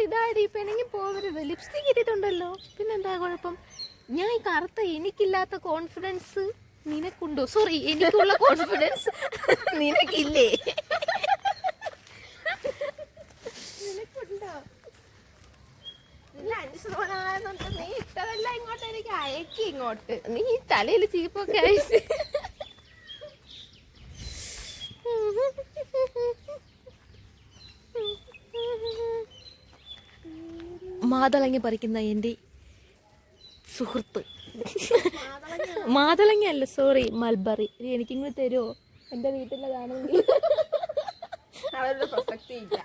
ഇതാടി പെണങ്ങി പോവരുത്. ലിപ്സ്റ്റിക് ഇട്ടിട്ടുണ്ടല്ലോ, പിന്നെന്താ കുഴപ്പം? ഞാൻ ഈ കറുത്ത എനിക്കില്ലാത്ത കോൺഫിഡൻസ് നിനക്കുണ്ടോ? സോറി, എനിക്കുള്ള കോൺഫിഡൻസ് നിനക്കില്ലേ? നിനക്കുണ്ടോ? 5% നീ ഇട്ടതെല്ലാം ഇങ്ങോട്ട് എനിക്ക് അയക്കി. ഇങ്ങോട്ട് നീ തലയിൽ ചീപ്പൊക്കെ അയച്ച് മാതളങ്ങ പറിക്കുന്ന എൻ്റെ സുഹൃത്ത്. മാതളങ്ങ അല്ല, സോറി, മൽബറി. എനിക്കിങ്ങനെ തരുമോ? എൻ്റെ വീട്ടിലതാണെങ്കിൽ പ്രസക്തിയില്ല.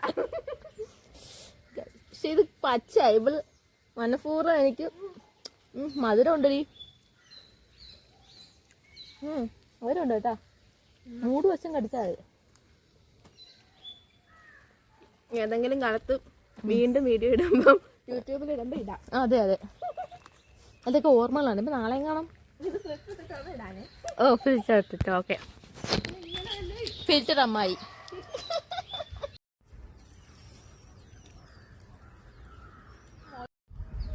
പക്ഷെ ഇത് പച്ച, ഇവള് മനഃപൂർവ്വം എനിക്ക് മധുരം ഉണ്ടടി. മധുരമുണ്ട് കേട്ടാ. 3 വശം കടിച്ചാൽ മതി. ഏതെങ്കിലും കാലത്ത് വീണ്ടും വീഡിയോ ഇടുമ്പം യൂട്യൂബിൽ ഇടുമ്പോൾ ഇടാം. അതെ അതെ, അതൊക്കെ ഓർമ്മകളാണ്. ഇപ്പം നാളെ കാണാം. ഓ, ഫിൽറ്റർ ഇട്ടിട്ട് ഓക്കെ. ഫിൽറ്റർ അമ്മായി.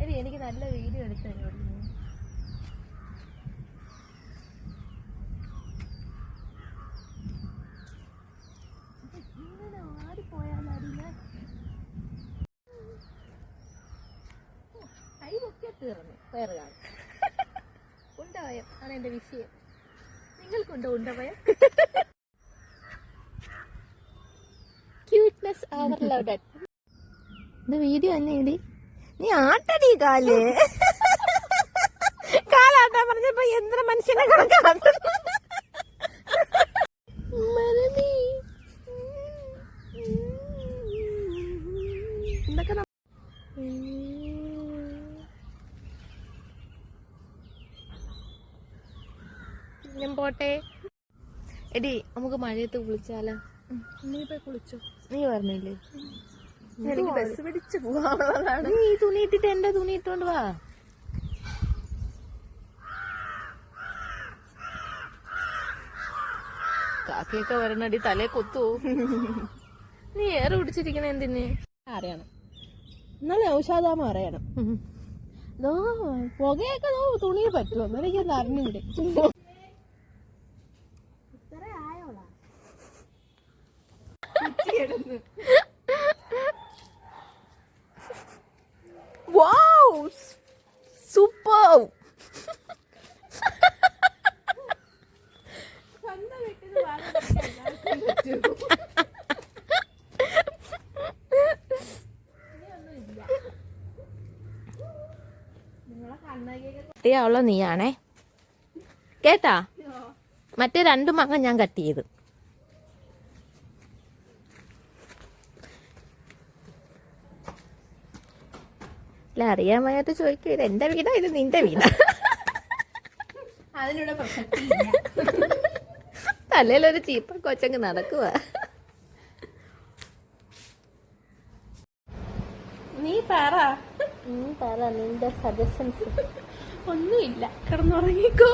എടി, എനിക്ക് നല്ല വീഡിയോ എടുത്തു തരുമോ? ഇങ്ങനെ ആടിപ്പോയാലടിഞ്ഞ കൈവൊക്കെ തീർന്നു. വേറെ കാണും. ഉണ്ടഭയം ആണ് എൻ്റെ വിഷയം. നിങ്ങൾക്കുണ്ടോ ഉണ്ടഭയം? Cuteness overloaded. ഇത് വീഡിയോ തന്നെ ഇടി. നീ ആട്ടടി കാല്. കാലാട്ടാൻ പറഞ്ഞപ്പോ യന്ത്ര മനുഷ്യനെ കണക്കാട്ട. എന്തൊക്കെ ഞാൻ പോട്ടെ. എടി, നമുക്ക് മഴയത്ത് കുളിച്ചാലോ? നീ പോയി കുളിച്ചോ. നീ പറഞ്ഞില്ലേ എനിക്ക് ബസ് പിടിച്ച് പോവാനുള്ളതാണ്. നീ തുണി ഇട്ടിട്ട് എന്റെ തുണി ഇട്ടോണ്ട് വാ. കാക്കയൊക്കെ വരണടി, തലേ കൊത്തു. നീ ഏറെ പിടിച്ചിരിക്കണ എന്തിന്? അറിയണം. എന്നാലും ഔഷാദാമ അറിയണം. പുകയൊക്കെ തുണിയെ പറ്റുമോ? എനിക്കൊന്ന് അറിഞ്ഞൂടെ. Wow, super. ഉള്ള നീയാണേ കേട്ടാ. മറ്റേ 2 മാങ്ങ ഞാൻ കട്ട് ചെയ്ത്. അല്ല, അറിയാൻ വയ്യാത്ത ചോദിക്കും, ഇത് എന്റെ വീടാ ഇത് നിന്റെ വീടാ? അതിനൂടെ തലയിലൊരു ചീപ്പ കൊച്ചങ്ങ് നടക്കുക. നീ പറ നിന്റെ സജഷൻസ്. ഒന്നുമില്ല, കിടന്നുറങ്ങിക്കോ.